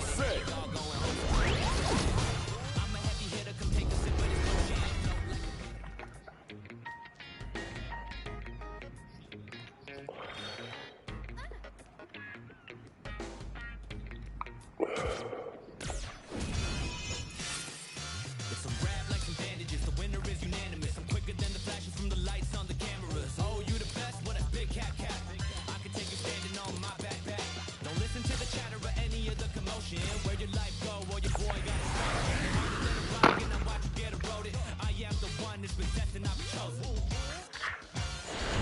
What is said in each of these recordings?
USA. It's a rap like some bandages. The winner is unanimous. I'm quicker than the flashes from the lights on the cameras. Oh, you the best? What a big cat. I can take you standing on my backpack. Don't listen to the chatter or any of the commotion. Where your life go or your boy got a smoke. Harder than a rock and I watch you get eroded. I am the one that's been destined, I've been chosen.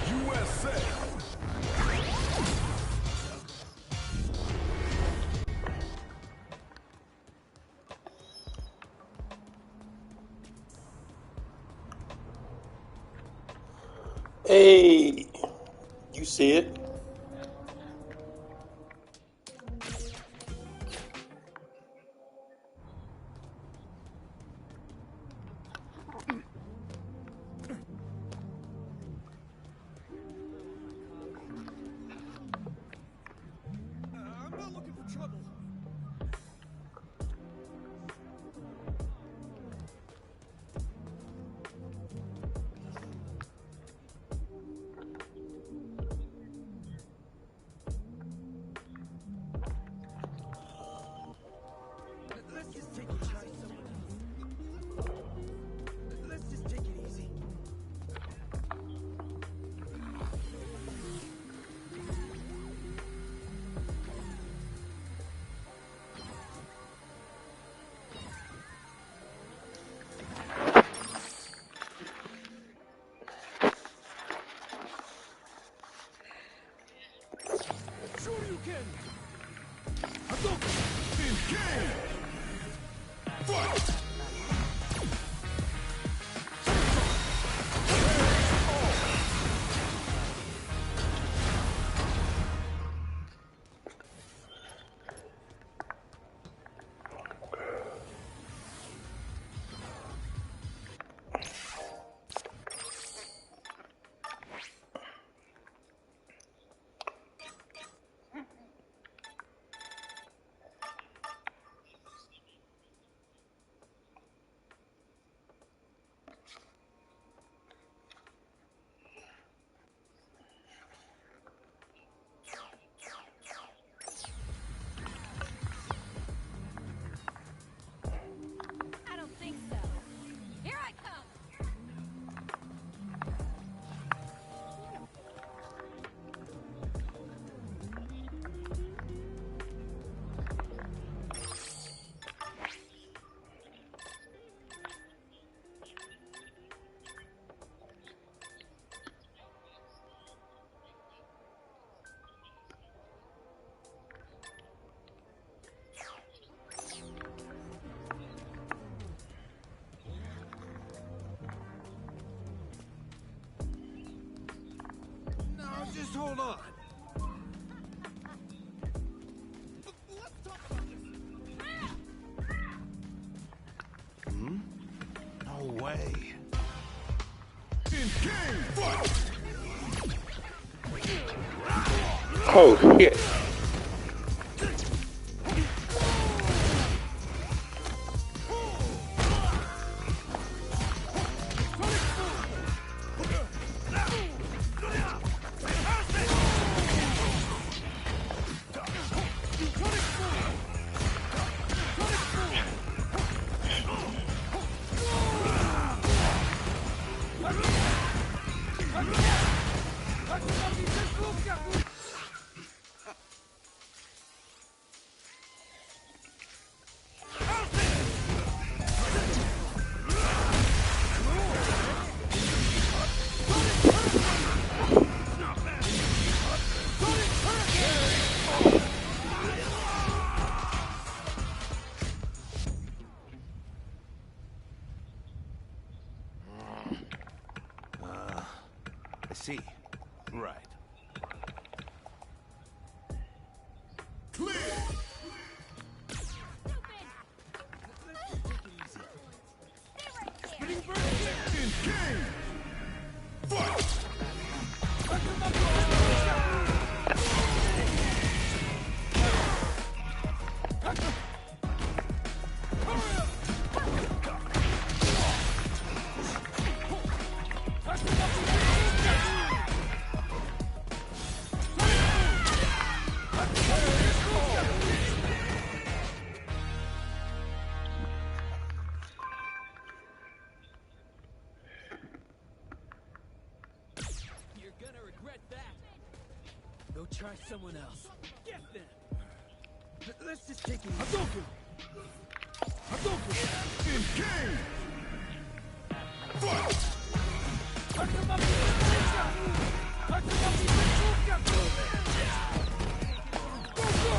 USA. Hey, you see it? I'm not looking for trouble. Let's just take it easy. Let's just take it easy. Sure you can. In game. Fight. I don't think so. Here I come. Now just hold on. Let's talk about this. No way. In game. Fight. Oh shit. I see. Right. Clear. In game. Fight. try someone else. Get them. Let's just take it. Hadouken! Hadouken! In game! Fight! Tatsumaki Ninjaku! Tatsumaki Ninjaku! Go, go!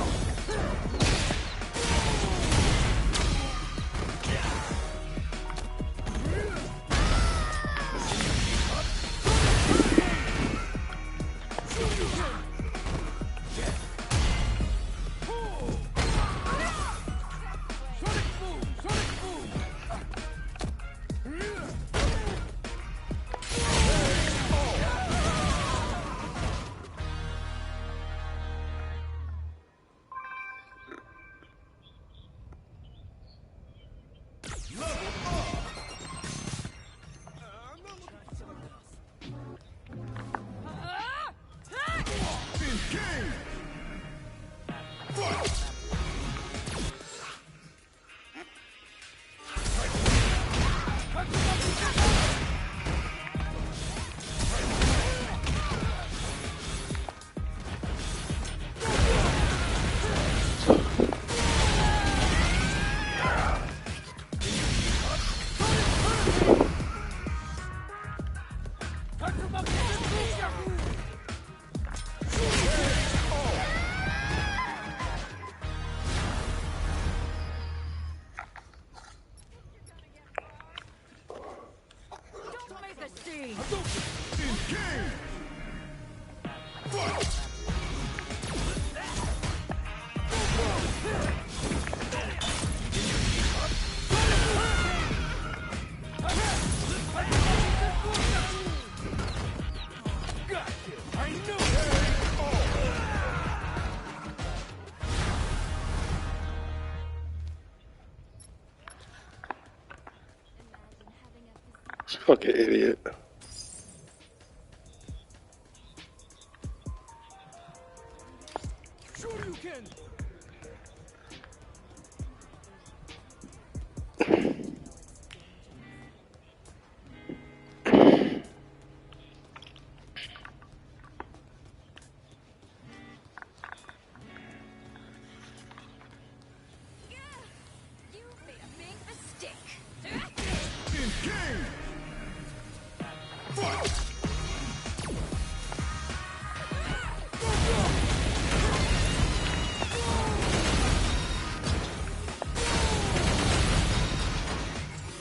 Don't make a scene. In game! Fight! Fucking idiot. Shoryuken! You made a big mistake. In game! Fight!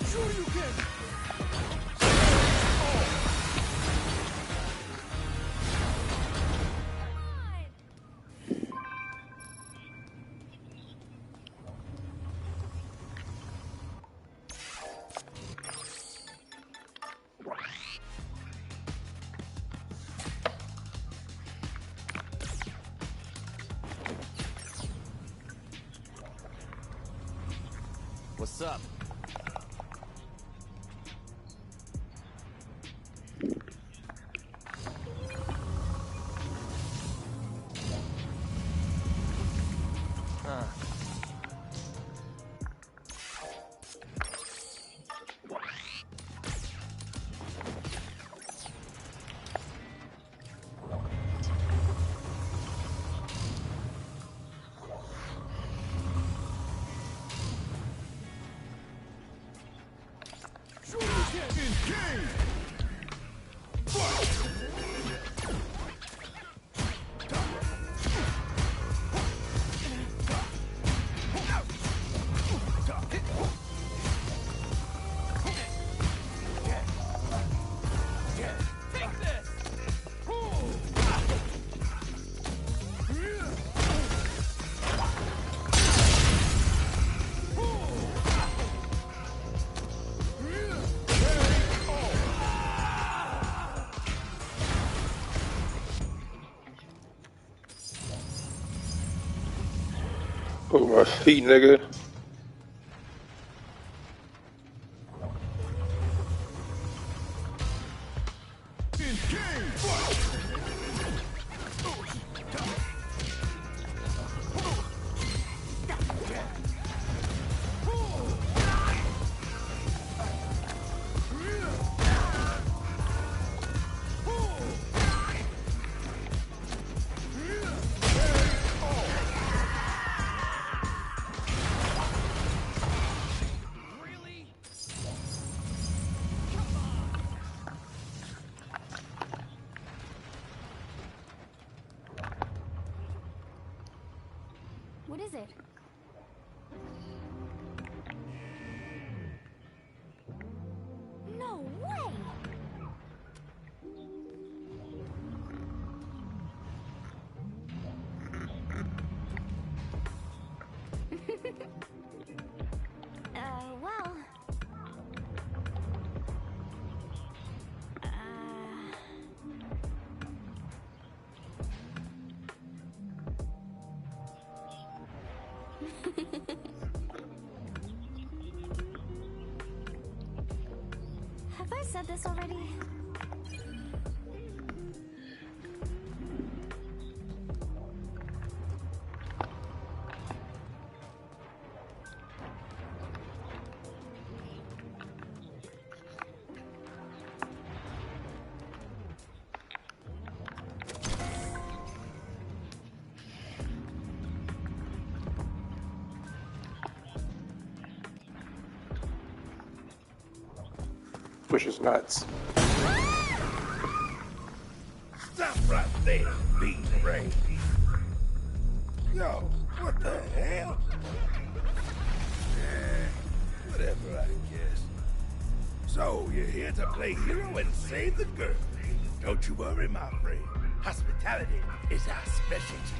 Shoryuken! What's up? Shoryuken! In game! Fight! Take this! Oh, my feet, nigga. In game! Fight! What is it? No way! Well... Have I said this already? Which is nuts. Stop right there, being brave. Yo, what the hell? Whatever, I guess. So, you're here to play hero and save the girl. Don't you worry, my friend. Hospitality is our specialty.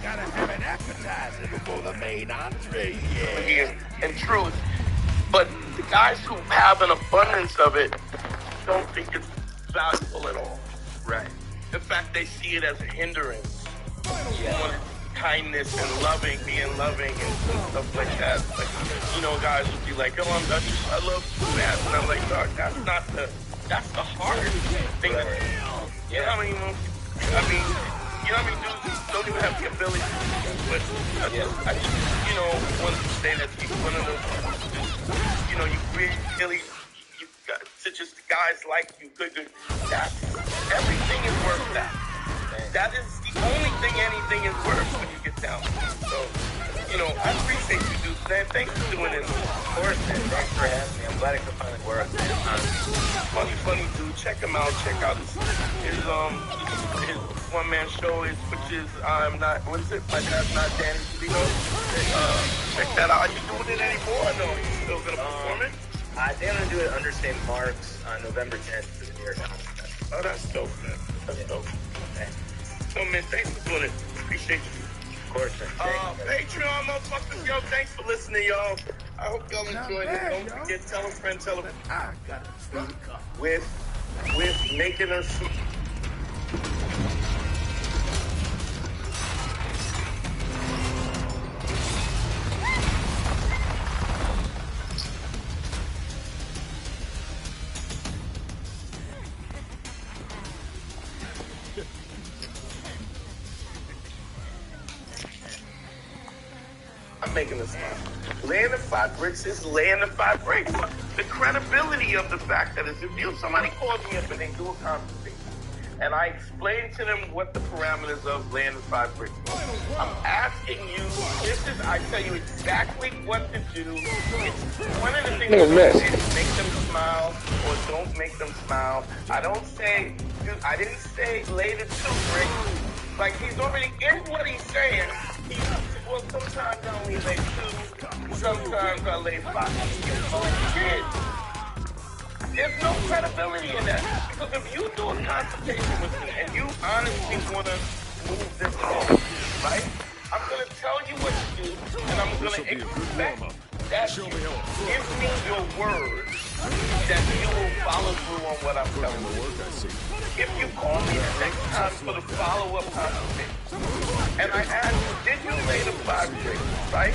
Gotta have an appetizer before the main entree, yeah. In truth, but the guys who have an abundance of it don't think it's valuable at all. Right. In fact, they see it as a hindrance. Yeah. Kindness and loving, being loving and stuff like that. Like, you know, guys would be like, oh, I love that. And I'm like, dog, that's the hard thing. Right. You know how many you know how many dudes don't even have the ability to do that? But I just, you know, wanted to say that you one of those, you know, you really, you got to just guys like you, good, that everything is worth that. That is the only thing anything is worth when you get down. So, you know, I appreciate you, dude. Man, thanks for doing it. Of course, man. Thanks for having me. I'm glad I could finally work. Funny dude. Check him out. Check out his one-man show, which is what is it? My Dad's Not Danny DeVito. Check that out. Are you doing it anymore? No, you still gonna perform it? I think I'm gonna do it under St. Mark's on November 10th for the New York Comic Festival. Oh, that's dope, man. That's dope. Okay. So, man, thanks for doing it. Appreciate you. Of course, man. Patreon, motherfuckers, yo, thanks for listening, y'all. I hope y'all enjoyed it. Don't forget, tell a friend, tell a friend. I got a free cup. With making us. I'm making a smile. Laying the 5 bricks is laying the 5 bricks. The credibility of the fact that if somebody calls me up and they do a consultation, and I explain to them what the parameters of laying the 5 bricks are, I'm asking you, I tell you exactly what to do. It's one of the things is make them smile or don't make them smile. I didn't say lay the 2 bricks. Like, he's already in what he's saying. Well, sometimes I only lay 2, sometimes I lay 5. There's no credibility in that. Because if you do a consultation with me and you honestly want to move this along, right? I'm going to tell you what to do, and I'm going to expect that you give me your word that you will follow through on what I'm telling you. If you call me the next time for the follow-up consultation, and I ask you, did you lay the 5 bricks, right?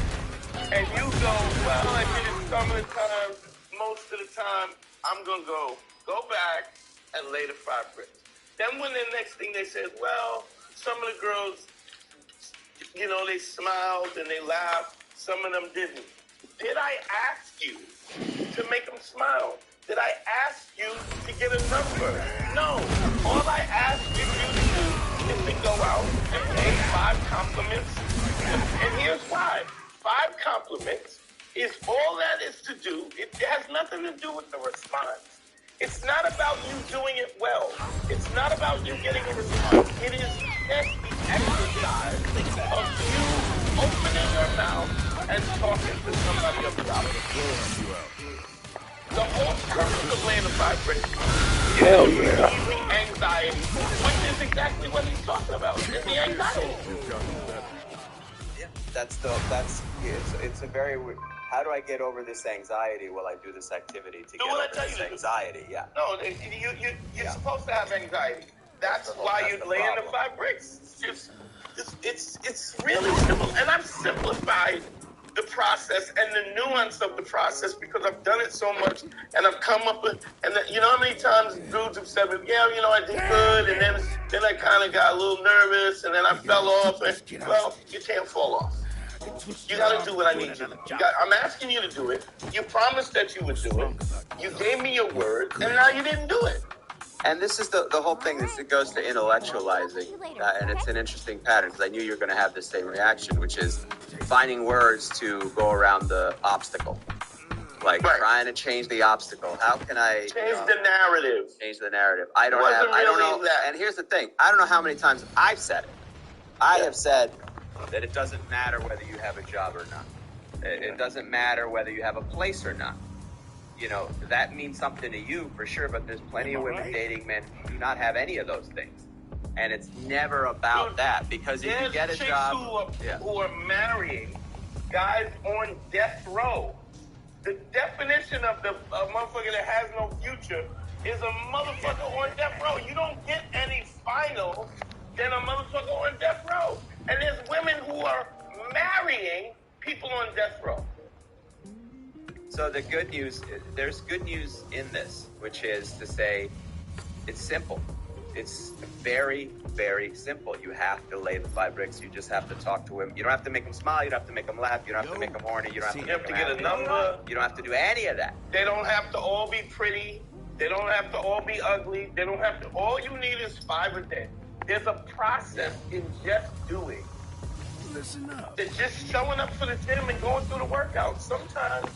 And you go, well, I did it some of the time, most of the time, I'm going to go back and lay the 5 bricks. Then when the next thing they said, well, some of the girls, you know, they smiled and they laughed, some of them didn't. Did I ask you to make them smile? Did I ask you to get a number? No. All I asked you to do is to go out and pay 5 compliments. And here's why. 5 compliments is all that is to do. It has nothing to do with the response. It's not about you doing it well. It's not about you getting a response. It is just the exercise of you opening your mouth and talking to somebody about it. The whole purpose of laying the 5 bricks is relieving anxiety, which is exactly what he's talking about. It's the anxiety. It's a very. How do I get over this anxiety? Well, I do this activity to get over this anxiety. Yeah. No, you're supposed to have anxiety. That's why you're laying the 5 bricks. It's really simple, and I've simplified the process and the nuance of the process because I've done it so much, and I've come up with. And you know how many times dudes have said, "Yeah, you know, I did good," and then I kind of got a little nervous, and then I fell off. And well, you can't fall off. You got to do what I need you to do. I'm asking you to do it. You promised that you would do it. You gave me your word, and now you didn't do it. And this is the whole thing. It goes to intellectualizing, and it's an interesting pattern because I knew you were going to have the same reaction, which is finding words to go around the obstacle, like trying to change the obstacle. How can I change the narrative? Change the narrative. I don't know. That. And here's the thing. I don't know how many times I've said it. I have said that it doesn't matter whether you have a job or not. It doesn't matter whether you have a place or not. You know, that means something to you for sure, but there's plenty of women dating men who do not have any of those things. And it's never about that, because if you get a job... who are marrying guys on death row. The definition of a motherfucker that has no future is a motherfucker on death row. You don't get any final than a motherfucker on death row. And there's women who are marrying people on death row. So the good news, there's good news in this, which is to say it's simple. It's very, very simple. You have to lay the 5 bricks. You just have to talk to him. You don't have to make him smile. You don't have to make him laugh. You don't have to make him horny. You don't have to get a number. You don't have to do any of that. They don't have to all be pretty. They don't have to all be ugly. They don't have to. All you need is 5 a day. There's a process in just doing. Listen up. It's just showing up for the gym and going through the workout. Sometimes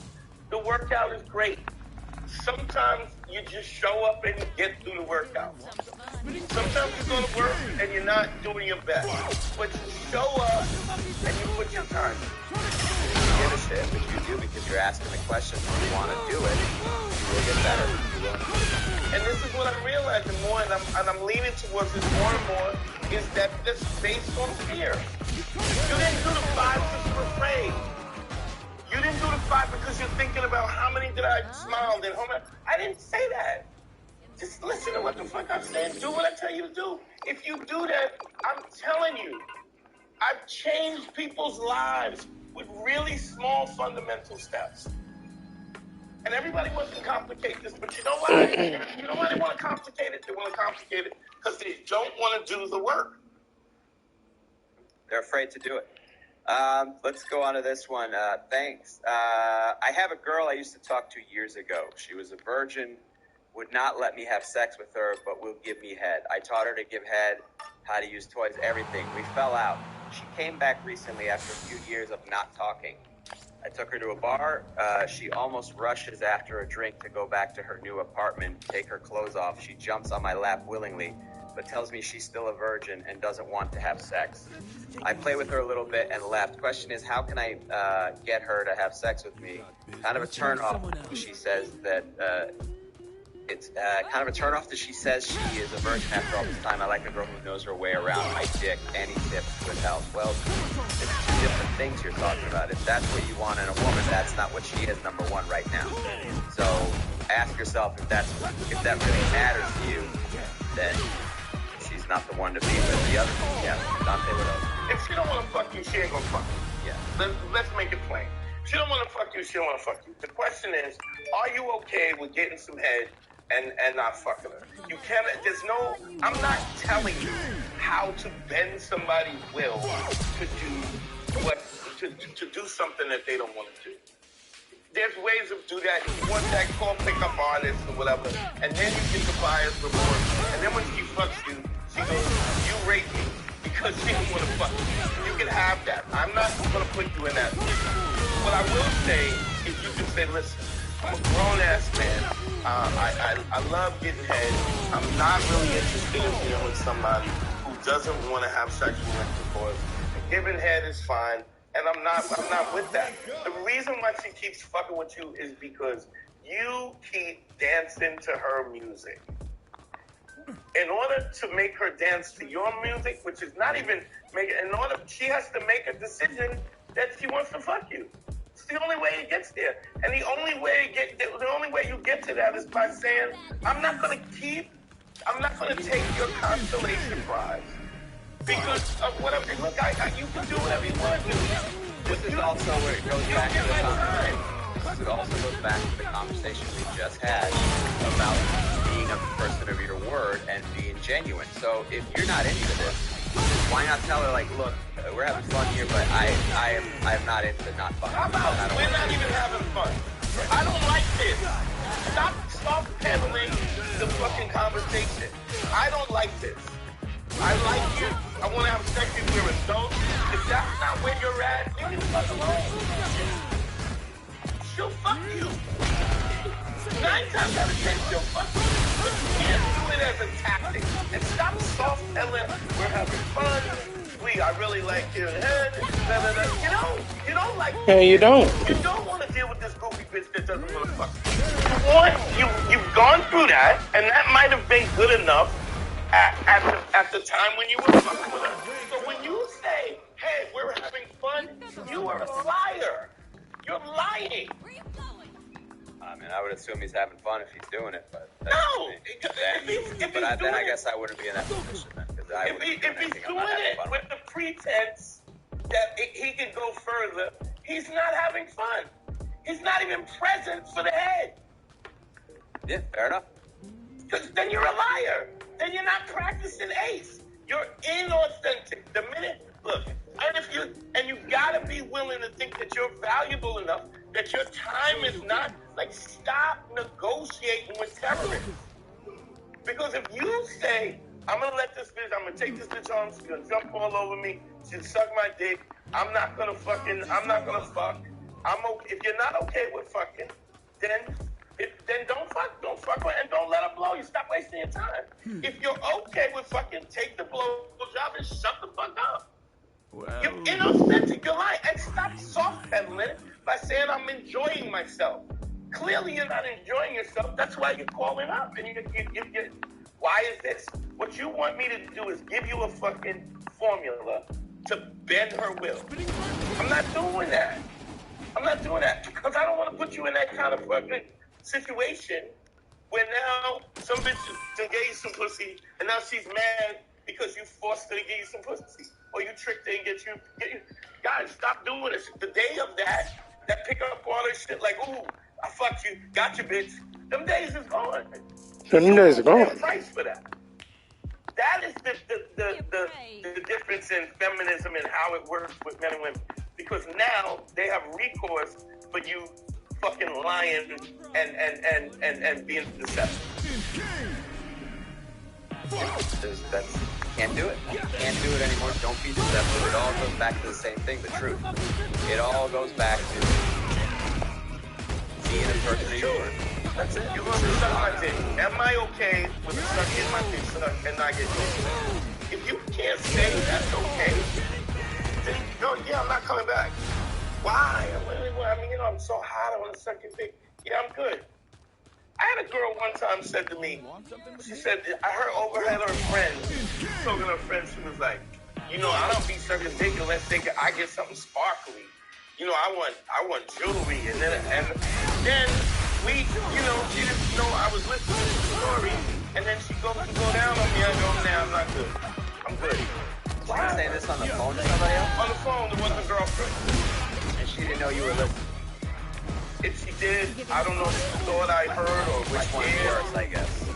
the workout is great. Sometimes you just show up and you get through the workout. Sometimes you go to work and you're not doing your best. But you show up and you put your time in. You give a shit, but you do because you're asking the question. If you want to do it, you will get better. And this is what I'm realizing more, and I'm leaning towards this more and more, is that this is based on fear. You didn't do the 5 because you're afraid. You didn't do the 5 because you're thinking about how many did I smile, then how many. I didn't say that. Just listen to what the fuck I'm saying. Do what I tell you to do. If you do that, I'm telling you, I've changed people's lives with really small fundamental steps. And everybody wants to complicate this, but you know why? You know why they want to complicate it? They want to complicate it because they don't want to do the work. They're afraid to do it. Let's go on to this one. Thanks. I have a girl I used to talk to years ago. She was a virgin, would not let me have sex with her, but will give me head. I taught her to give head, how to use toys, everything. We fell out. She came back recently after a few years of not talking. I took her to a bar. She almost rushes after a drink to go back to her new apartment, take her clothes off. She jumps on my lap willingly, but tells me she's still a virgin and doesn't want to have sex. I play with her a little bit and left. Question is, how can I get her to have sex with me? Kind of a turn off. She says that it's kind of a turn off that she says she is a virgin after all this time. I like a girl who knows her way around my dick. Any tips would help. Well, it's 2 different things you're talking about. If that's what you want in a woman, that's not what she is, number one, right now. So ask yourself if that really matters to you, then she's not the one to be with. The other thing, yeah, Dante would have. If she don't want to fuck you, she ain't gonna fuck you. Yeah. Let's make it plain. If she don't want to fuck you, she don't want to fuck you. The question is, are you okay with getting some head and not fucking her? You can't. There's no. I'm not telling you how to bend somebody's will to do what to do something that they don't want to do. There's ways of do that. If you want that, call pickup artist or whatever, and then you get the buyer's remorse. And then when she fucks you, she goes, "You raped me," because she didn't want to fuck you. You can have that. I'm not going to put you in that position. What I will say say, listen, I'm a grown-ass man. I love getting head. I'm not really interested in being with somebody who doesn't want to have sexual intercourse. Giving head is fine, and I'm not with that. The reason why she keeps fucking with you is because you keep dancing to her music. In order to make her dance to your music, which is not even she has to make a decision that she wants to fuck you. It's the only way it gets there. And the only way you get to that is by saying, I'm not gonna take your consolation prize. Because of whatever, look, you can do whatever you want to do. This is also where it goes back to it also goes back to the conversation we just had about being a person of your word and being genuine. So if you're not into this, why not tell her, like, look, we're having fun here, but I am not into not fun. How about we're not even having fun? I don't like this. Stop peddling the fucking conversation. I don't like this. I like you. I want to have sex with you. We're adults. If that's not where you're at, leave me the fuck alone. She'll fuck you. 9 times out of 10, she'll fuck you. But you can't do it as a tactic. And stop soft telling, we're having fun. I really like your head. You don't like. Yeah, you don't. You don't want to deal with this goofy bitch that doesn't want to fuck you. You've gone through that, and that might have been good enough at the time when you were fucking with her. So when you say, hey, we're having fun, you are a liar. You're lying. I mean, I would assume he's having fun if he's doing it, but no. Then I guess I wouldn't be in that position then, because if he's doing it with the pretense that he can go further, he's not having fun. He's not even present for the head. Yeah, fair enough. Because then you're a liar. Then you're not practicing ace. You're inauthentic. The minute, look, and you gotta be willing to think that you're valuable enough that your time is not, like, stop negotiating with terrorists. Because if you say, I'm gonna take this bitch on, she's gonna jump all over me, she'll suck my dick, I'm not gonna fuck. If you're not okay with fucking, then don't fuck her and don't let her blow you. Stop wasting your time. If you're okay with fucking, take the blow job and shut the fuck up. Well, you're inauthentic, you're lying. And stop soft peddling it by saying I'm enjoying myself. Clearly you're not enjoying yourself. That's why you're calling up. And why is this? What you want me to do is give you a fucking formula to bend her will. I'm not doing that. Because I don't want to put you in that kind of fucking situation where now some bitch gave you some pussy and now she's mad because you forced her to give you some pussy. Or you tricked her and get you. Guys, stop doing this. The day of that pick up all this shit like, ooh, I fucked you, got you, bitch. Them days is gone. Them days are gone. Price for that. That is the difference in feminism and how it works with men and women. Because now they have recourse for you fucking lying and being deceptive. Can't do it. Can't do it anymore. Don't be deceptive. It all goes back to the same thing, the truth. It all goes back to being a person of your word. That's it. You're going to suck my dick. Am I okay with sucking my dick and not getting it? If you can't say that's okay, then I'm not coming back. Why? I mean, I'm so hot. I want to suck your dick. Yeah, I'm good. I had a girl one time said to me, she said, I overheard her friend, talking to her friend, she was like, I don't be sucking dick unless I get something sparkly. I want jewelry. And then we, she didn't know I was listening to the story. And then she goes to go down on me. I go, nah, I'm not good. I'm good. Why? Did you say this on the phone to somebody else? On the phone to one of her girlfriends. And she didn't know you were listening? If she did, I don't know if she thought I heard or which one's worse, I guess. Is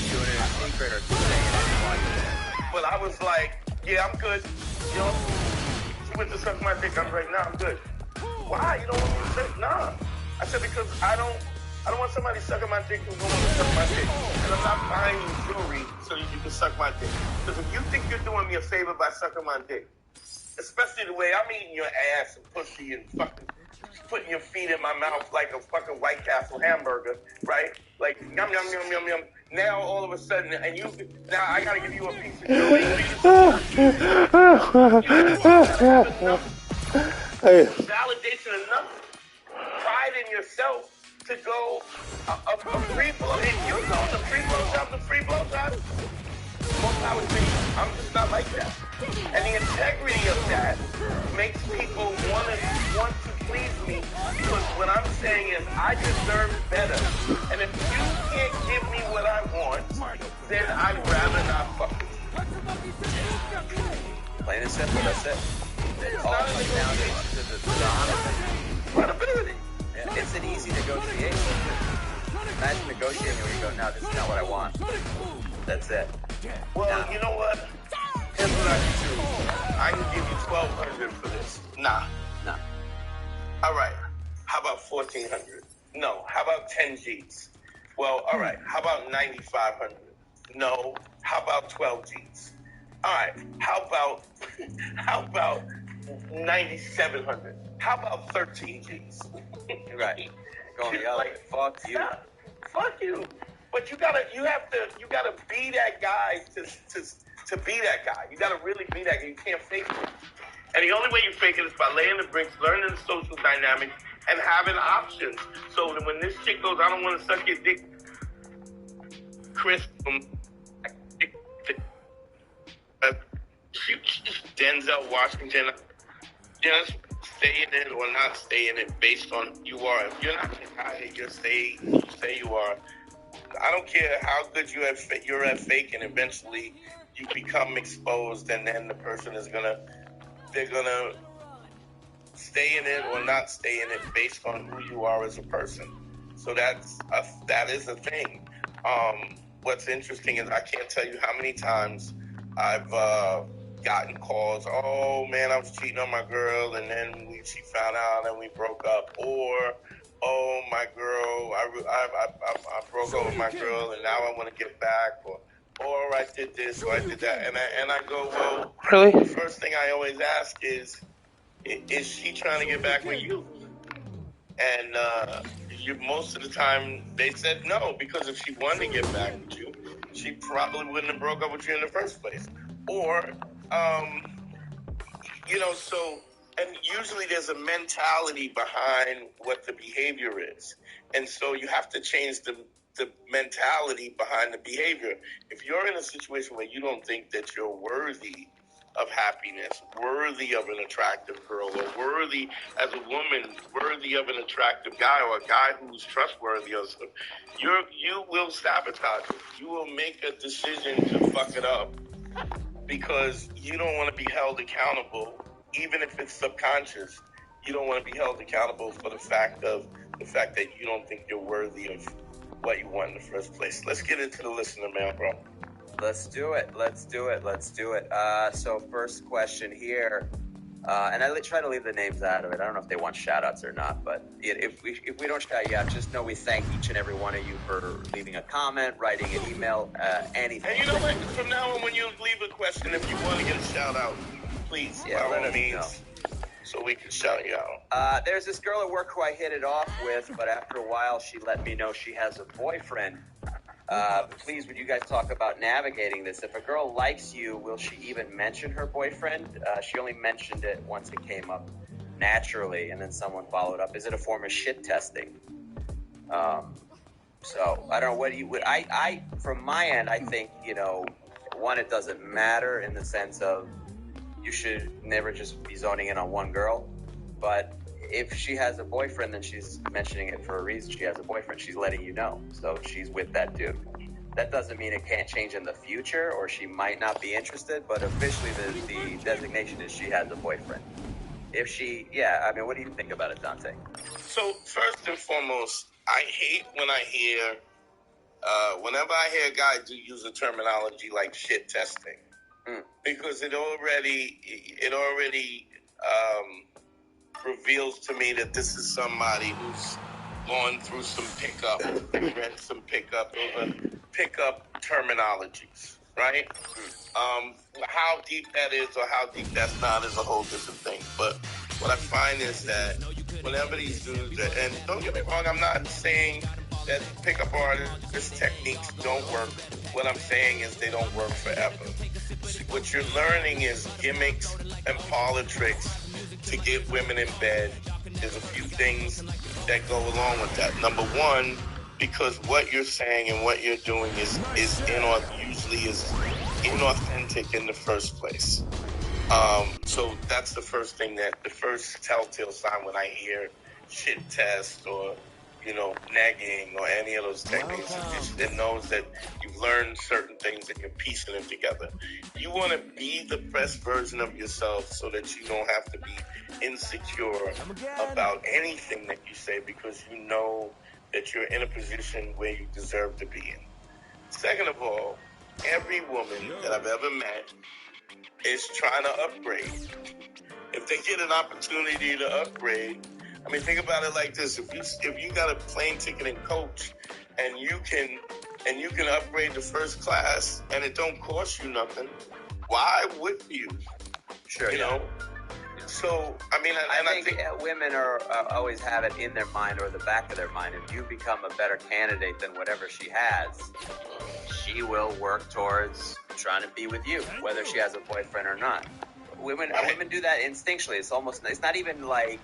doing it in secret or saying it in. But I was like, yeah, I'm good. She went to suck my dick. I'm like, nah, I'm good. Why? You don't want me to suck? Nah. I said, because I don't want somebody sucking my dick who don't want to suck my dick. And I'm not buying you jewelry so you can suck my dick. Because if you think you're doing me a favor by sucking my dick, especially the way I'm eating your ass and pussy and fucking putting your feet in my mouth like a fucking White Castle hamburger, right? Like, yum, yum, yum, yum, yum. Now, all of a sudden, now I gotta give you a piece of Joey. Validation enough, pride in yourself to go a free blow. If you're going to free blowjob, more power to you. I'm just not like that. And the integrity of that makes people want to please me, because what I'm saying is I deserve better. And if you can't give me what I want, then I'd rather not fuck with you. Plain and simple, that's it. It's All not it a comes down to is the honesty. credibility. Yeah, it's an easy negotiation. Imagine negotiating where you go, no, this is not what I want. That's it. Well, you know what? Here's what I can do. I can give you $1,200 for this. Nah. All right. How about $1,400? No. How about 10 G's? Well, all right. How about $9,500? No. How about 12 G's? All right. How about $9,700? How about 13 G's? Right. Going the other way. Fuck you. Stop. Fuck you. But you gotta be that guy to be that guy. You gotta really be that guy. You can't fake it. And the only way you fake it is by laying the bricks, learning the social dynamics, and having options. So that when this chick goes, I don't want to suck your dick, Chris, Denzel Washington, just stay in it or not stay in it based on who you are. If you're not you say you are. I don't care how good you're at faking. Eventually, you become exposed, and then the person they're gonna stay in it or not stay in it based on who you are as a person. So that is a thing. What's interesting is I can't tell you how many times I've gotten calls. Oh man, I was cheating on my girl, and then she found out, and we broke up. Or oh, my girl, I broke up with my girl, and now I want to get back, or I did this, or I did that, and I go, well, Really? the first thing I always ask is she trying to get back with you? And most of the time, they said no, because if she wanted to get back with you, she probably wouldn't have broke up with you in the first place. Or, so... And usually there's a mentality behind what the behavior is. And so you have to change the mentality behind the behavior. If you're in a situation where you don't think that you're worthy of happiness, worthy of an attractive girl, or worthy as a woman, worthy of an attractive guy, or a guy who's trustworthy, or something, you will sabotage it. You will make a decision to fuck it up because you don't want to be held accountable. Even if it's subconscious, you don't want to be held accountable for the fact that you don't think you're worthy of what you want in the first place. Let's get into the listener mail, bro. Let's do it. So first question here, and I try to leave the names out of it. I don't know if they want shout-outs or not, but if we don't shout you out, just know we thank each and every one of you for leaving a comment, writing an email, anything. And you know what? From now on, when you leave a question, if you want to get a shout-out, please, by all means, so we can shout you out. There's this girl at work who I hit it off with, but after a while, she let me know she has a boyfriend. Please, would you guys talk about navigating this? If a girl likes you, will she even mention her boyfriend? She only mentioned it once it came up naturally, and then someone followed up. Is it a form of shit testing? So I don't know. What do you? I from my end, I think one, it doesn't matter in the sense of you should never just be zoning in on one girl. But if she has a boyfriend, then she's mentioning it for a reason. She has a boyfriend. She's letting you know. So she's with that dude. That doesn't mean it can't change in the future, or she might not be interested. But officially, the designation is she has a boyfriend. If she, what do you think about it, Dante? So first and foremost, I hate when I hear, whenever I hear guys use a terminology like shit testing. Because it already reveals to me that this is somebody who's gone through some pickup, read some pickup terminologies, right? How deep that is or how deep that's not is a whole different thing. But what I find is that whenever these dudes, and don't get me wrong, I'm not saying that pickup artist techniques don't work. What I'm saying is they don't work forever. What you're learning is gimmicks and parlor tricks to get women in bed. There's a few things that go along with that. Number one, because what you're saying and what you're doing is usually inauthentic in the first place. So that's the first thing, the first telltale sign when I hear shit test or, negging or any of those techniques. It knows that you've learned certain things and you're piecing them together. You want to be the best version of yourself so that you don't have to be insecure about anything that you say, because you know that you're in a position where you deserve to be in. Second of all, every woman that I've ever met is trying to upgrade. If they get an opportunity to upgrade, I mean, think about it like this: if you got a plane ticket and coach, and you can upgrade to first class, and it don't cost you nothing, why would you? Sure, you know. So I mean, I think women are always have it in their mind or the back of their mind. If you become a better candidate than whatever she has, she will work towards trying to be with you, whether she has a boyfriend or not. Women do that instinctually. It's not even like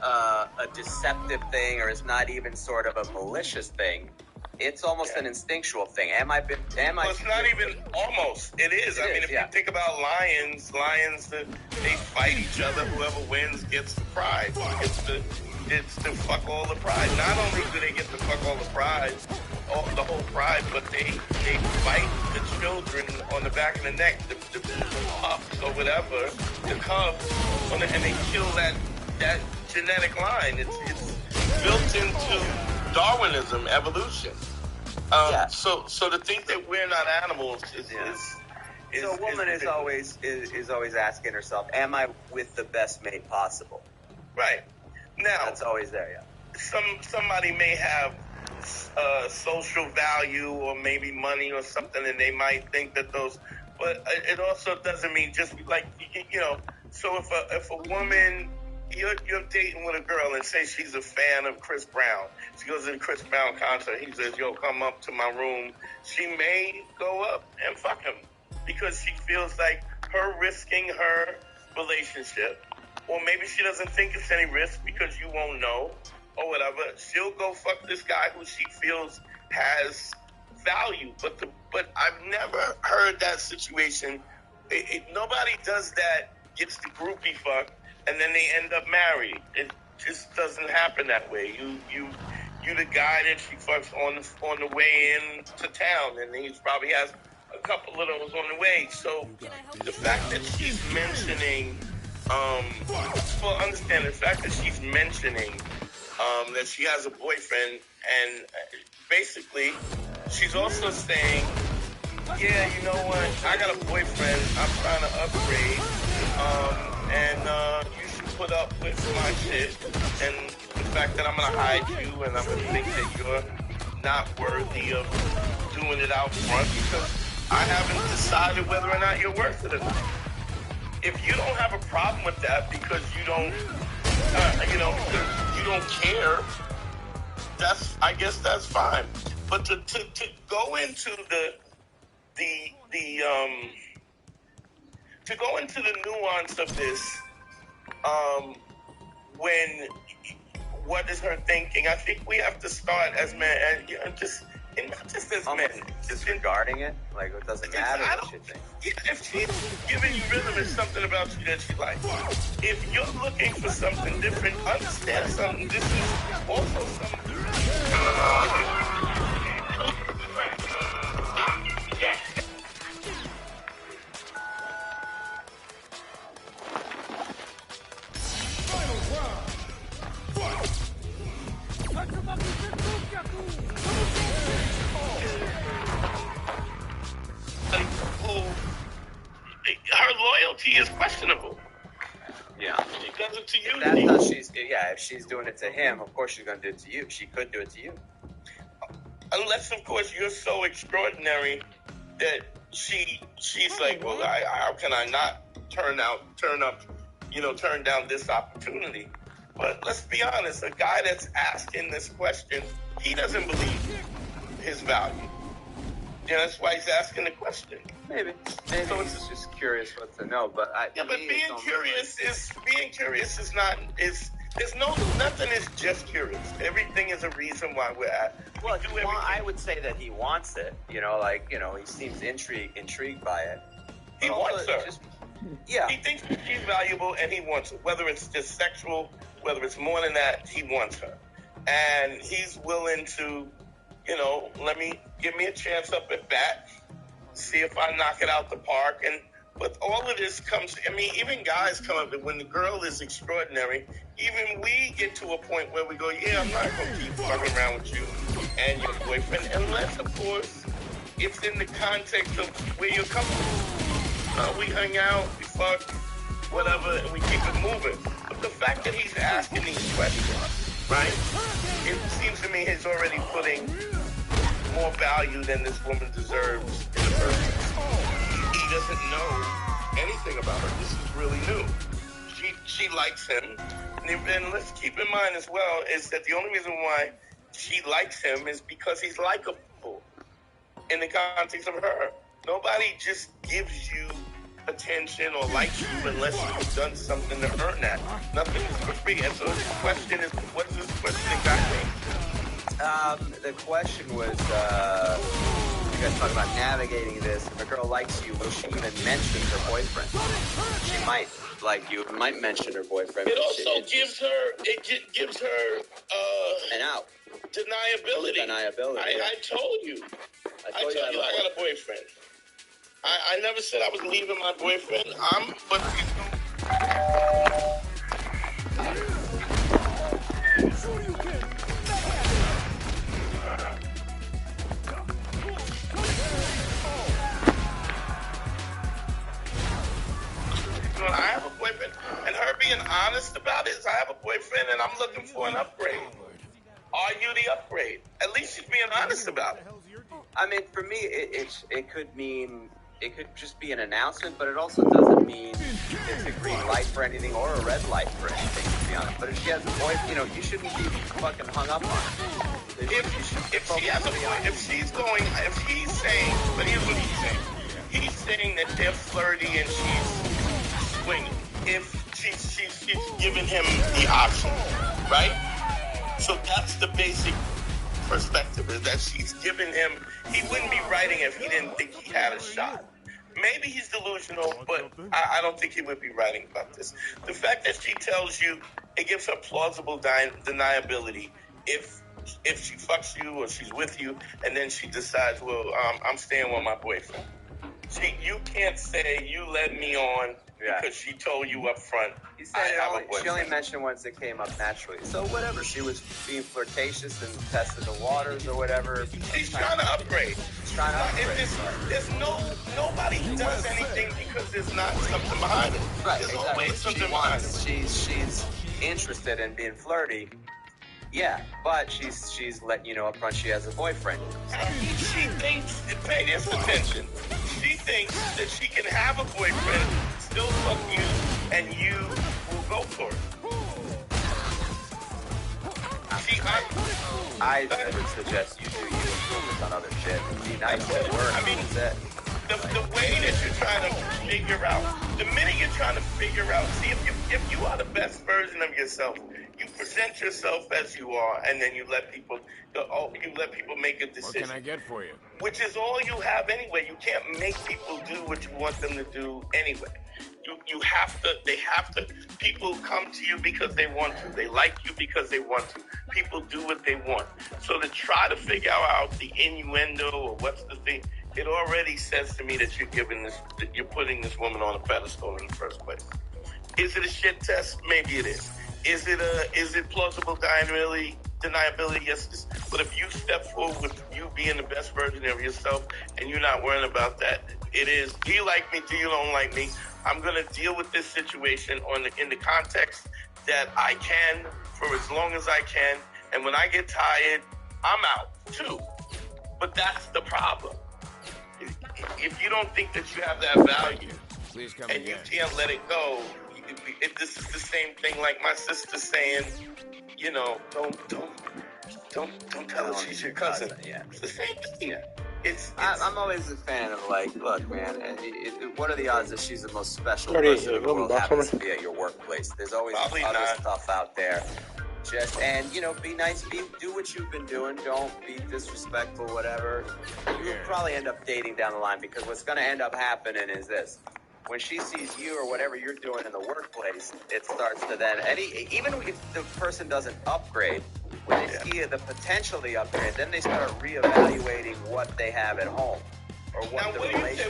a deceptive thing, or it's not even sort of a malicious thing. It's almost an instinctual thing. Well, it's not even almost. It is. I mean, if you think about lions, they fight each other. Whoever wins gets the prize. Gets to fuck all the prize. Not only do they get to fuck all the prize, the whole prize, but they fight the children on the back of the neck, the pups or whatever, the cubs, and they kill that genetic line. It's built into Darwinism, evolution. So to think that we're not animals is so a woman is always asking herself, am I with the best mate possible? Right. Now that's always there. Yeah. Somebody may have social value or maybe money or something, and they might think that those, but it also doesn't mean just like So if a woman, you're dating with a girl and say she's a fan of Chris Brown. She goes to the Chris Brown concert. He says, yo, come up to my room. She may go up and fuck him because she feels like her risking her relationship, or maybe she doesn't think it's any risk because you won't know or whatever. She'll go fuck this guy who she feels has value. But I've never heard that situation. Nobody does that, gets the groupie fuck, and then they end up married. It just doesn't happen that way. You the guy that she fucks on the way in to town, and he probably has a couple of those on the way. So the fact that she's mentioning, understand the fact that she's mentioning that she has a boyfriend, and basically she's also saying, yeah, you know what, I got a boyfriend, I'm trying to upgrade, and you should put up with my shit, and the fact that I'm going to hide you, and I'm going to think that you're not worthy of doing it out front, because I haven't decided whether or not you're worth it or not. If you don't have a problem with that because you don't, because you don't care, I guess that's fine. But to go into to go into the nuance of this, when what is her thinking? I think we have to start as men, and not just as men, disregarding it, like it doesn't matter what you think. Yeah, if she's giving you rhythm, it's something about you that she likes. If you're looking for something different, understand something. This is also something. Her loyalty is questionable. Yeah. She does it to you. If she's doing it to him, of course she's going to do it to you. She could do it to you. Unless, of course, you're so extraordinary that she's like, well, how can I not turn up turn down this opportunity. But let's be honest, a guy that's asking this question, he doesn't believe his value. That's why he's asking the question. Maybe so it's just curious what to know. But being curious is not nothing is just curious. Everything is a reason why we're at. Well, I would say that he wants it. He seems intrigued by it. He wants her. Yeah. He thinks that she's valuable and he wants her. Whether it's just sexual, whether it's more than that, he wants her. And he's willing to, give me a chance up at bat, see if I knock it out the park. But all of this comes, even guys come up, when the girl is extraordinary, even we get to a point where we go, I'm not going to keep fucking around with you and your boyfriend, unless, of course, it's in the context of where you're coming from. We hang out, we fuck, whatever, and we keep it moving. But the fact that he's asking these questions, right, it seems to me he's already putting more value than this woman deserves in the first place. He doesn't know anything about her. This is really new. She likes him. And let's keep in mind as well is that the only reason why she likes him is because he's likable in the context of her. Nobody just gives you attention or likes you unless you've done something to earn that. Nothing is for free. And so the question is, what is this question exactly? The question was, you guys talk about navigating this. If a girl likes you, will she even mention her boyfriend? She might like you, might mention her boyfriend. It also gives her an out. Deniability. I told you. I got a boyfriend. I never said I was leaving my boyfriend. But I have a boyfriend, and her being honest about it is I have a boyfriend and I'm looking for an upgrade. Are you the upgrade? At least she's being honest about it. For me, it could mean, it could just be an announcement, but it also doesn't mean it's a green light for anything or a red light for anything, to be honest. But if she has a boy, you shouldn't be fucking hung up on it. If she has a boy, if he's saying, but here's what he's saying. He's saying that they're flirty and she's swinging. If she's giving him the option, right? So that's the basic perspective, is that she's giving him, he wouldn't be writing if he didn't think he had a shot. Maybe he's delusional, but I don't think he would be writing about this. The fact that she tells you, it gives her plausible deniability if she fucks you or she's with you, and then she decides, well, I'm staying with my boyfriend. You can't say you led me on because she told you up front. He said she only mentioned ones that came up naturally. So whatever, she was being flirtatious and tested the waters or whatever. She's trying to upgrade. Nobody does anything because there's not something behind it. Right, there's exactly. always something behind it. She's interested in being flirty. Yeah, but she's letting you know up front she has a boyfriend. She thinks, pay this attention, she thinks that she can have a boyfriend, still fuck you, and you will go for it. I would suggest you focus on other shit. Be nice at work. The way that you're trying to figure out, the minute you're trying to figure out, see, if you are the best version of yourself, you present yourself as you are, and then you let people make a decision. What can I get for you? Which is all you have anyway. You can't make people do what you want them to do anyway. People come to you because they want to. They like you because they want to. People do what they want. So to try to figure out the innuendo or what's the thing, it already says to me that you're putting this woman on a pedestal in the first place. Is it a shit test? Maybe it is. Is it plausible deniability? Yes, it is. But if you step forward with you being the best version of yourself and you're not worrying about that, it is, do you like me? Do you don't like me? I'm going to deal with this situation in the context that I can for as long as I can. And when I get tired, I'm out too. But that's the problem. If you don't think that you have that value and you can't let it go, this is the same thing like my sister saying, you know, don't tell her she's your cousin. Yeah. It's the same thing. I'm always a fan of, like, look, man, what are the odds that she's the most special Already, person in the go world box happens to number. be at your workplace? There's always Probably other not. stuff out there. And, you know, be nice, do what you've been doing. Don't be disrespectful, whatever. You'll probably end up dating down the line, because what's going to end up happening is this. When she sees you or whatever you're doing in the workplace, it starts to then, even if the person doesn't upgrade, when they see the potential of the upgrade, then they start reevaluating what they have at home or what Now, the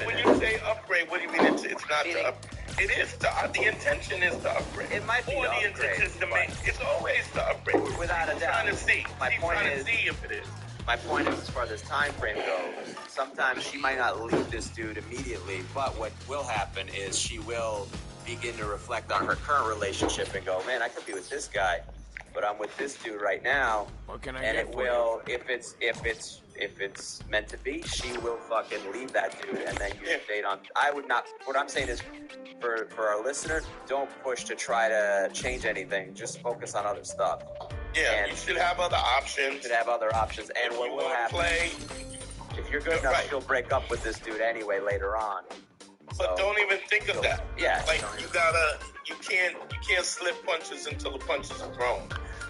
when you say upgrade, what do you mean? It's not to upgrade. It is the intention is to upgrade. It might be or to the upgrade, intention is to make. It's always to upgrade. Without a doubt. Trying to see. My point trying is, to see if it is. My point is, as far as this time frame goes, sometimes she might not leave this dude immediately, but what will happen is she will begin to reflect on her current relationship and go, man, I could be with this guy, but I'm with this dude right now. What can I And get it for will, if it's meant to be, she will fucking leave that dude, and then you date on. I would not. What I'm saying is, for our listener, don't push to try to change anything. Just focus on other stuff. Yeah, And you should have other options. You should have other options. And what will happen? If you're good enough, she'll break up with this dude anyway later on. But don't even think of that. Yeah. Like you can't slip punches until the punches are thrown.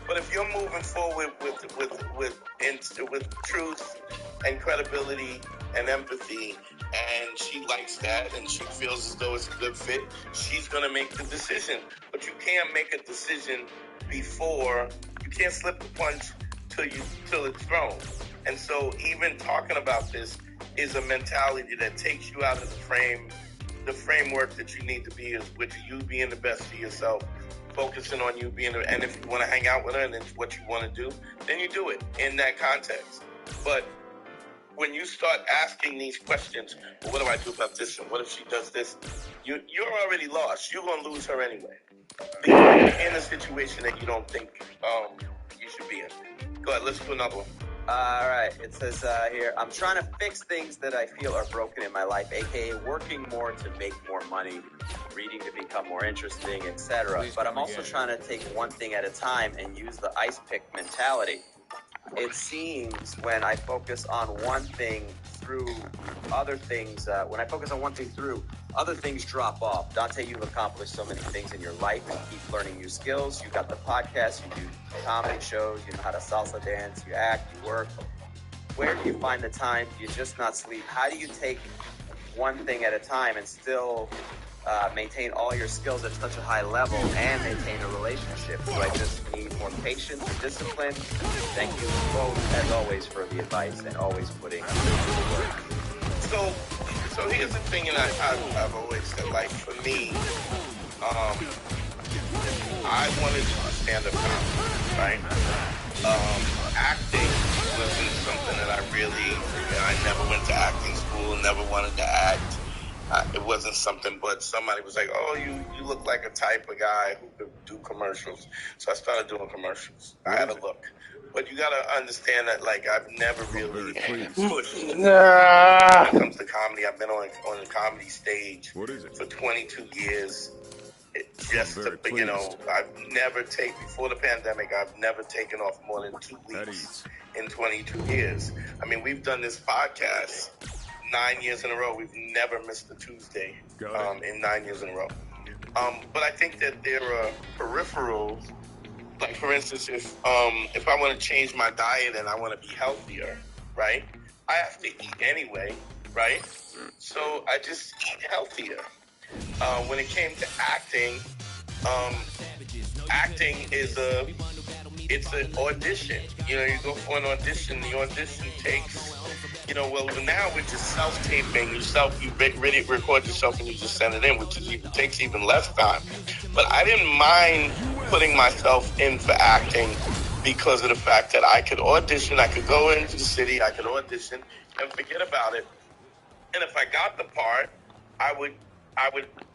But if you're moving forward with truth and credibility and empathy, and she likes that, and she feels as though it's a good fit, she's gonna make the decision. But you can't make a decision before. You can't slip the punch till it's thrown. And so even talking about this is a mentality that takes you out of the framework that you need to be, which you being the best for yourself, focusing on you being, and if you want to hang out with her and it's what you want to do, then you do it in that context. But when you start asking these questions, well, what do I do about this, and what if she does this, you're already lost. You're going to lose her anyway, because you're in a situation that you don't think you should be in. Go ahead, let's do another one. All right, it says here, I'm trying to fix things that I feel are broken in my life, aka working more to make more money, reading to become more interesting, etc. But I'm also trying to take one thing at a time and use the ice pick mentality. It seems when I focus on one thing through other things, other things drop off. Dante, you've accomplished so many things in your life. You keep learning new skills. You got the podcast, you do comedy shows, you know how to salsa dance, you act, you work. Where do you find the time? Do you just not sleep? How do you take one thing at a time and still maintain all your skills at such a high level and maintain a relationship? Do I just need more patience and discipline? Thank you both, as always, for the advice and always putting the work. So here's the thing, and I've always said, like, for me, I wanted to stand up comedy, right? Acting wasn't something that I never went to acting school, never wanted to act. It wasn't something, but somebody was like, oh, you look like a type of guy who could do commercials. So I started doing commercials. I had a look. But you got to understand that, like, I've never really pushed. When it comes to comedy, I've been on the comedy stage for 22 years. I've never before the pandemic, I've never taken off more than 2 weeks in 22 years. I mean, we've done this podcast 9 years in a row. We've never missed a Tuesday in 9 years in a row. But I think that there are peripherals. Like, for instance, if I want to change my diet and I want to be healthier, right? I have to eat anyway, right? So I just eat healthier. When it came to acting, acting is it's an audition. You know, you go for an audition. The audition takes, now with just self-taping, you really record yourself and you just send it in, which takes even less time. But I didn't mind putting myself in for acting because of the fact that I could audition, I could go into the city, I could audition and forget about it. And if I got the part, I would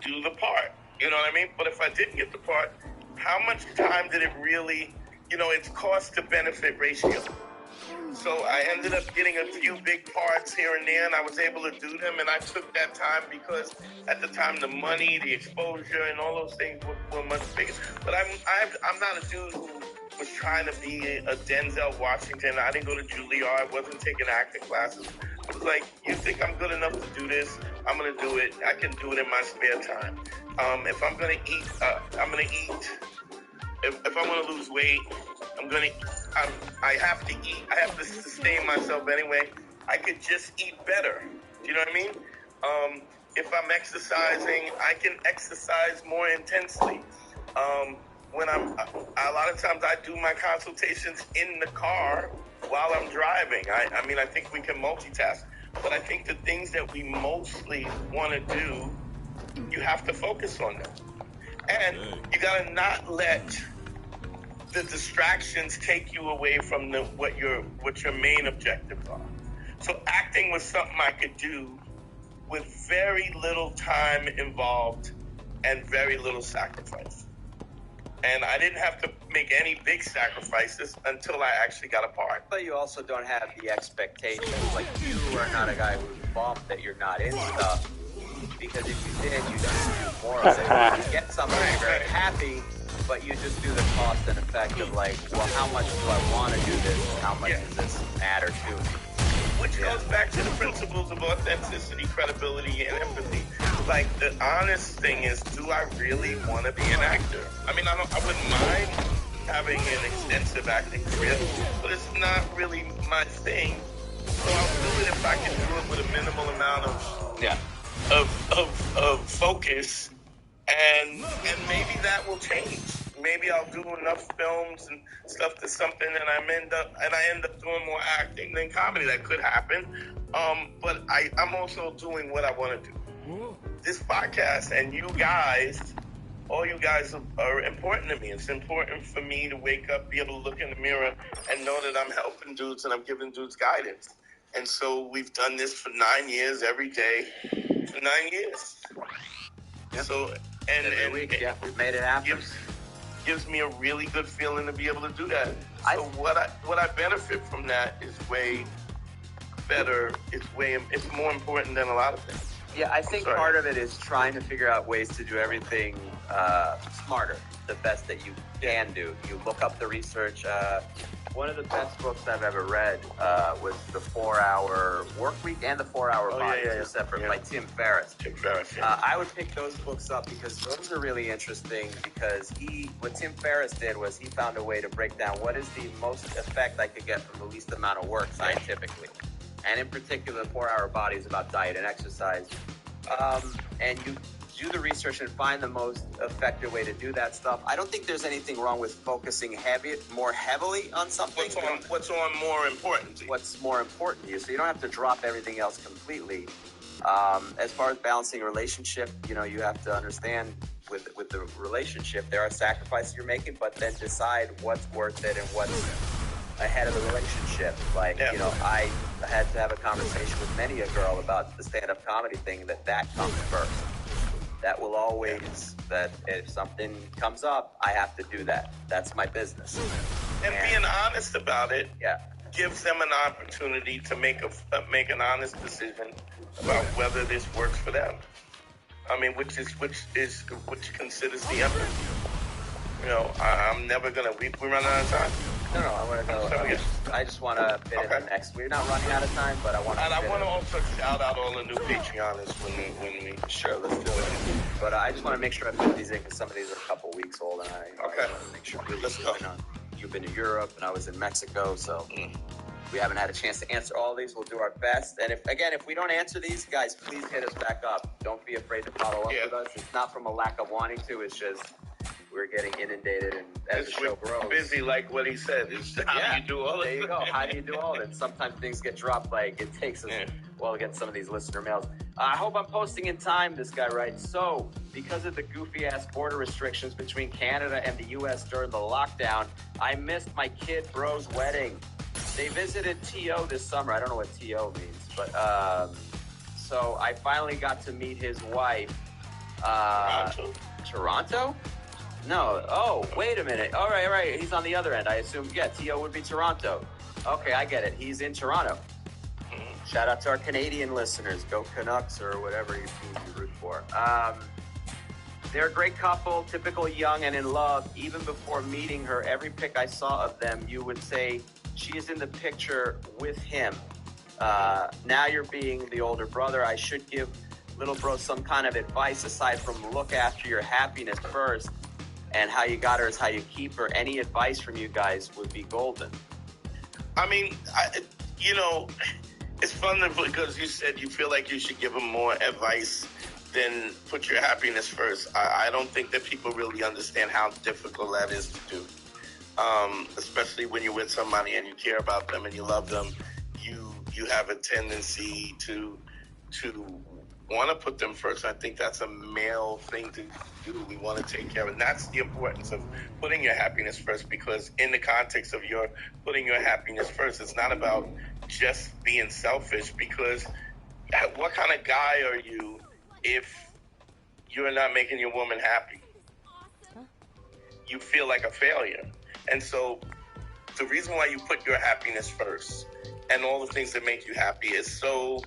do the part. You know what I mean? But if I didn't get the part, how much time did it really, it's cost to benefit ratio. So I ended up getting a few big parts here and there, and I was able to do them. And I took that time because at the time the money, the exposure, and all those things were much bigger. But I'm not a dude who was trying to be a Denzel Washington. I didn't go to Juilliard. I wasn't taking acting classes. I was like, you think I'm good enough to do this? I'm gonna do it. I can do it in my spare time. If I'm gonna eat, I'm gonna eat. If I want to lose weight, I have to eat. I have to sustain myself anyway. I could just eat better. Do you know what I mean? If I'm exercising, I can exercise more intensely. When a lot of times I do my consultations in the car while I'm driving. I mean, I think we can multitask. But I think the things that we mostly want to do, you have to focus on them. And you gotta not let the distractions take you away from what your main objectives are. So acting was something I could do with very little time involved and very little sacrifice. And I didn't have to make any big sacrifices until I actually got a part. But you also don't have the expectations. Like, you are not a guy who's bummed that you're not in stuff. Because if you did, you'd do more of it. You get something, you're very happy, but you just do the cost and effect of like, well, how much do I want to do this? And how much does this matter to me? Which goes back to the principles of authenticity, credibility, and empathy. Like, the honest thing is, do I really want to be an actor? I mean, I wouldn't mind having an extensive acting career, but it's not really my thing. So I'll do it if I can do it with a minimal amount of focus, and maybe that will change. Maybe I'll do enough films and stuff to something, and I end up doing more acting than comedy. That could happen. But I'm also doing what I want to do. This podcast and you guys, all you guys are important to me. It's important for me to wake up, be able to look in the mirror, and know that I'm helping dudes and I'm giving dudes guidance. And so we've done this for 9 years, every day, for 9 years. Yep. So every week, we've made it happen. Gives me a really good feeling to be able to do that. So what I benefit from that is way better. It's more important than a lot of things. Yeah, I think part of it is trying to figure out ways to do everything smarter, the best that you can do. You look up the research. One of the best books I've ever read was The 4-Hour Workweek and The 4-Hour Body, two separate, by Tim Ferriss. I would pick those books up because those are really interesting, because what Tim Ferriss did was he found a way to break down what is the most effect I could get from the least amount of work scientifically. And in particular, The 4-Hour Body is about diet and exercise. And you do the research and find the most effective way to do that stuff. I don't think there's anything wrong with focusing more heavily on something. What's more important to you? What's more important to you. So you don't have to drop everything else completely. As far as balancing a relationship, you have to understand with the relationship, there are sacrifices you're making, but then decide what's worth it and what's ahead of the relationship. Like, I had to have a conversation with many a girl about the stand-up comedy thing, that comes first. That will always, that if something comes up, I have to do that. That's my business. And being honest about it gives them an opportunity to make an honest decision about whether this works for them. I mean, which considers the empathy. I'm never gonna. We run out of time. No, I want to go. I just want to fit in the next. We're not running out of time, but I want to. And I want to also shout out all the new Patreoners when we. Sure, let's do it. But I just want to make sure I fit these in, because some of these are a couple weeks old, and I want to make sure. Let's go. You've been to Europe, and I was in Mexico, so we haven't had a chance to answer all these. We'll do our best. And if we don't answer these, guys, please hit us back up. Don't be afraid to follow up with us. It's not from a lack of wanting to. It's just we're getting inundated, and as the show grows, busy, like what he said. How do you do all of it? There you go. How do you do all of it? Sometimes things get dropped. Like, it takes us to get some of these listener mails. I hope I'm posting in time, this guy writes. So, because of the goofy-ass border restrictions between Canada and the U.S. during the lockdown, I missed my kid bro's wedding. They visited T.O. this summer. I don't know what T.O. means, but so I finally got to meet his wife. Toronto? No. Oh, wait a minute. All right. He's on the other end. I assume, yeah, T.O. would be Toronto. Okay, I get it. He's in Toronto. Shout out to our Canadian listeners. Go Canucks or whatever you root for. They're a great couple, typical young and in love. Even before meeting her, every pic I saw of them, you would say she is in the picture with him. Now you're being the older brother. I should give little bro some kind of advice aside from look after your happiness first, and how you got her is how you keep her. Any advice from you guys would be golden. I mean, it's fun because you said you feel like you should give them more advice than put your happiness first. I don't think that people really understand how difficult that is to do, especially when you're with somebody and you care about them and you love them. You have a tendency to want to put them first. I think that's a male thing to do. We want to take care of it. And that's the importance of putting your happiness first, because in the context of your putting your happiness first, it's not about just being selfish, because what kind of guy are you if you're not making your woman happy? You feel like a failure. And so the reason why you put your happiness first and all the things that make you happy is so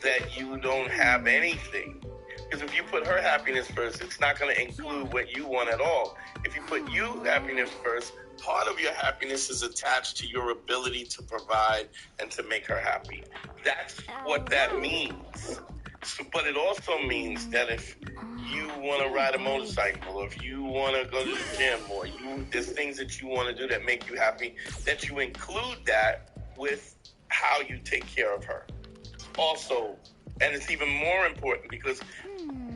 that you don't have anything. Because if you put her happiness first, it's not going to include what you want at all. If you put you happiness first, part of your happiness is attached to your ability to provide and to make her happy. That's what that means. But it also means that if you want to ride a motorcycle, or if you want to go to the gym, or there's things that you want to do that make you happy, that you include that with how you take care of her. Also, and it's even more important, because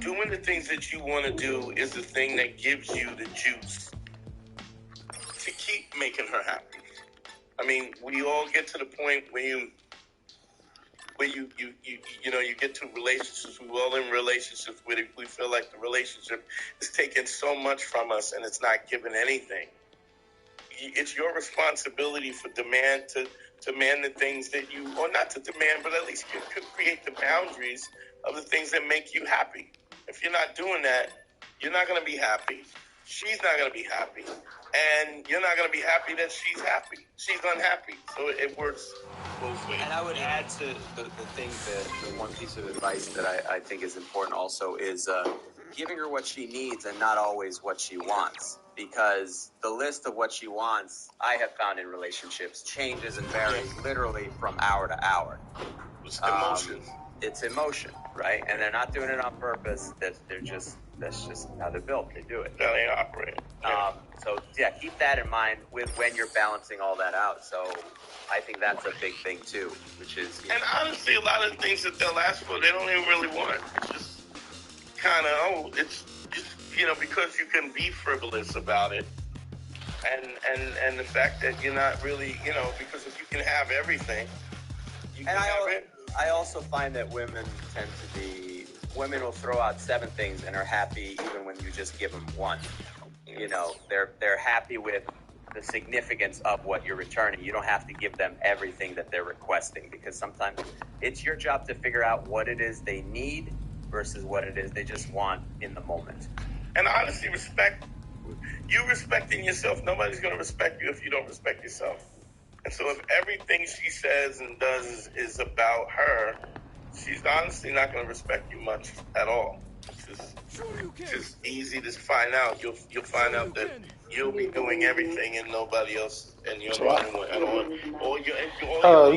doing the things that you want to do is the thing that gives you the juice to keep making her happy. I mean, we all get to the point where you get to relationships. We're all in relationships where we feel like the relationship is taking so much from us and it's not giving anything. It's your responsibility to demand the things that you, or not to demand, but at least you could create the boundaries of the things that make you happy. If you're not doing that, you're not going to be happy. She's not going to be happy. And you're not going to be happy that she's happy. She's unhappy. So it works both ways. And I would add to the thing, the one piece of advice that I think is important also is giving her what she needs and not always what she wants. Because the list of what she wants, I have found in relationships, changes and varies literally from hour to hour. It's emotion. It's emotion, right? And they're not doing it on purpose. That's just how they're built. They do it. How they operate. So keep that in mind when you're balancing all that out. So I think that's a big thing too, which is. And honestly, a lot of the things that they'll ask for, they don't even really want. It's just kind of it's just because you can be frivolous about it, and the fact that you're not really because if you can have everything, you can have it. I also find that women will throw out 7 things and are happy even when you just give them one. They're happy with the significance of what you're returning. You don't have to give them everything that they're requesting, because sometimes it's your job to figure out what it is they need versus what it is they just want in the moment. And honestly, respecting yourself. Nobody's going to respect you if you don't respect yourself. And so if everything she says and does is about her, she's honestly not going to respect you much at all. It's just easy to find out. You'll find out that you'll be doing everything and nobody else, and you're the only one at all. You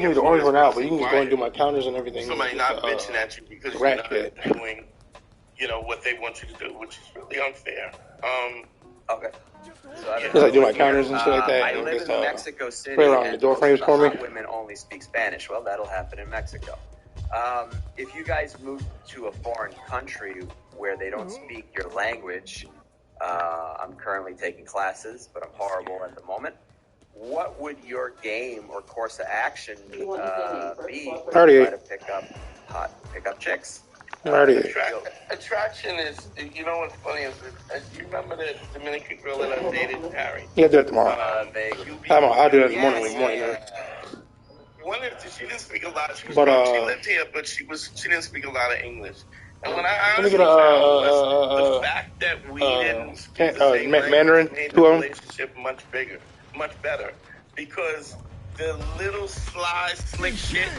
can do the orange one out, but you can just go and do my counters and everything. Somebody not bitching at you because you're not doing, what they want you to do, which is really unfair. Okay. So I do my counters and shit like that. I live in Mexico City, spray around the door frames for me. Women only speak Spanish. Well, that'll happen in Mexico. If you guys move to a foreign country where they don't speak your language, I'm currently taking classes, but I'm horrible at the moment. What would your game or course of action be to try to pick up chicks? Attraction is, what's funny is, you remember the Dominican girl that I dated, Harry? Yeah, do it tomorrow. I'll do that in the morning. She didn't speak a lot. She lived here, but she didn't speak a lot of English. And when I Let me honestly get a found was the fact that we didn't speak the same Mandarin. language made the 2 of 'em. relationship much bigger, much better. Because the little sly, slick shit,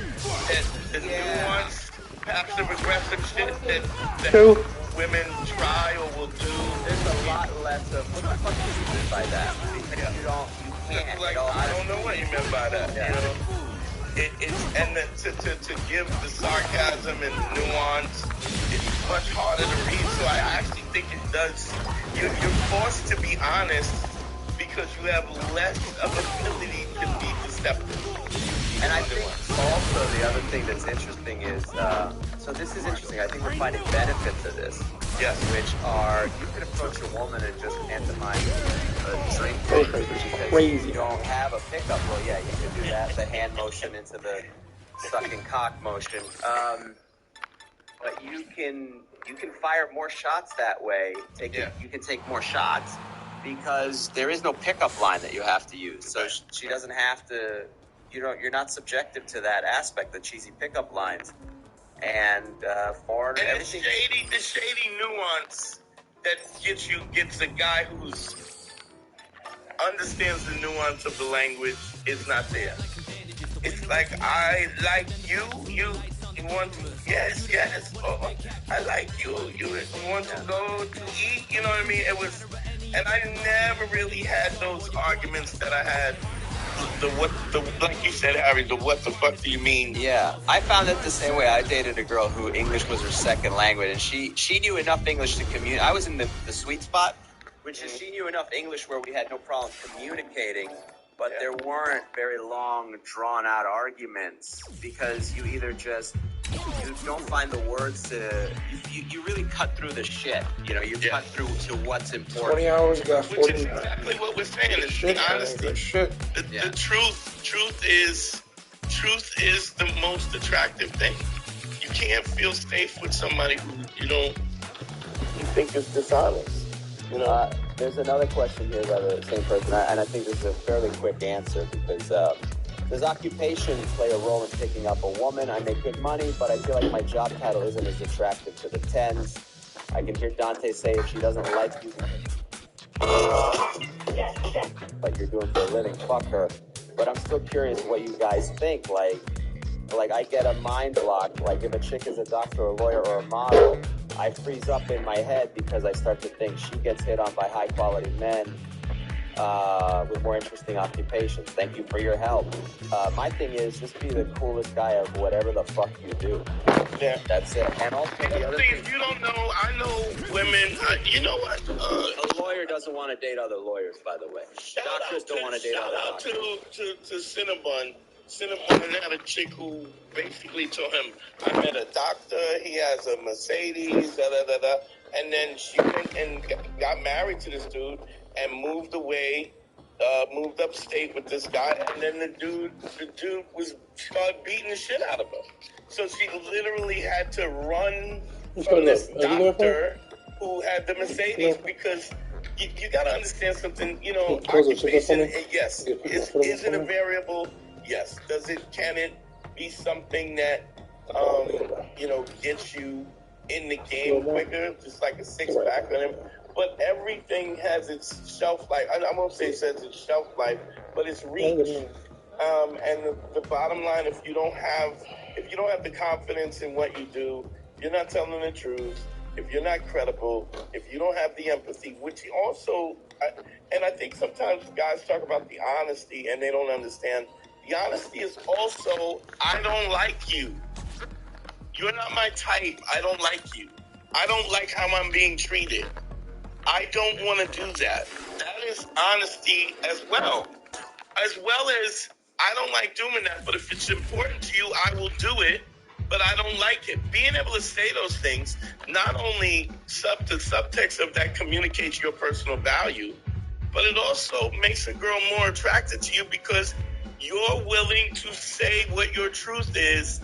that the nuanced, passive-aggressive shit that 2. women try or will do. There's a lot less of what the fuck do you mean by that? Because you can't. Like, It all I has don't know what you meant by that. Yeah. You know, to give the sarcasm and the nuance, it's much harder to read. So I actually think it does. You're forced to be honest because you have less of ability to be deceptive. And I think also the other thing that's interesting is, so this is interesting. I think we're finding benefits of this. Yes. Which are, you could approach a woman and just pantomime a drink because Crazy. you don't have a pickup. Well, yeah, you could do that. The hand motion into the sucking cock motion. But you can fire more shots that way. You can take more shots because there is no pickup line that you have to use. So she doesn't have to. You're not subjective to that aspect, the cheesy pickup lines. And foreign and everything. the shady nuance that gets a guy who's understands the nuance of the language is not there. It's like, I like you want to, yes, oh, I like you want to go to eat, you know what I mean? It was, and I never really had those arguments that I had. Like you said, Harry, the what the fuck do you mean? Yeah, I found it the same way. I dated a girl who English was her second language, and she knew enough English to communicate. I was in the sweet spot, which is she knew enough English where we had no problem communicating, but there weren't very long, drawn-out arguments because you either just you don't find the words to you really cut through the shit. You know, you cut through to what's important. 20 hours got 40. Which is exactly what we're saying. Is Shit, the honesty. shit. The truth is the most attractive thing. You can't feel safe with somebody who you think is dishonest. You know. There's another question here by the same person, and I think this is a fairly quick answer because does occupation play a role in picking up a woman? I make good money, but I feel like my job title isn't as attractive to the 10s. I can hear Dante say if she doesn't like you, like you're doing for a living, fuck her. But I'm still curious what you guys think. Like I get a mind block. Like if a chick is a doctor, a lawyer, or a model, I freeze up in my head because I start to think she gets hit on by high quality men with more interesting occupations. Thank you for your help. My thing is just be the coolest guy of whatever the fuck you do. Yeah. That's it. And also the other thing, if you don't know, I know women. You know what? A lawyer doesn't want to date other lawyers, by the way. Doctors don't want to date other doctors. Shout out to Cinnabon. Cinnabon had a chick who basically told him, I met a doctor, he has a Mercedes, da-da-da-da. And then she went and got married to this dude and moved away, moved upstate with this guy. And then the dude started beating the shit out of her. So she literally had to run from this doctor who had the Mercedes because you got to understand something. You know, occupation, yes, isn't a variable. Yes. Can it be something that, gets you in the game quicker, just like a 6-pack on him? But everything has its shelf life. I won't say it says its shelf life, but it's reach. And the bottom line, if you don't have the confidence in what you do, you're not telling the truth. If you're not credible, if you don't have the empathy, which also, and I think sometimes guys talk about the honesty and they don't understand. The honesty is also, I don't like you. You're not my type. I don't like you. I don't like how I'm being treated. I don't want to do that. That is honesty as well. As well as, I don't like doing that, but if it's important to you, I will do it, but I don't like it. Being able to say those things, not only the subtext of that communicates your personal value, but it also makes a girl more attracted to you because you're willing to say what your truth is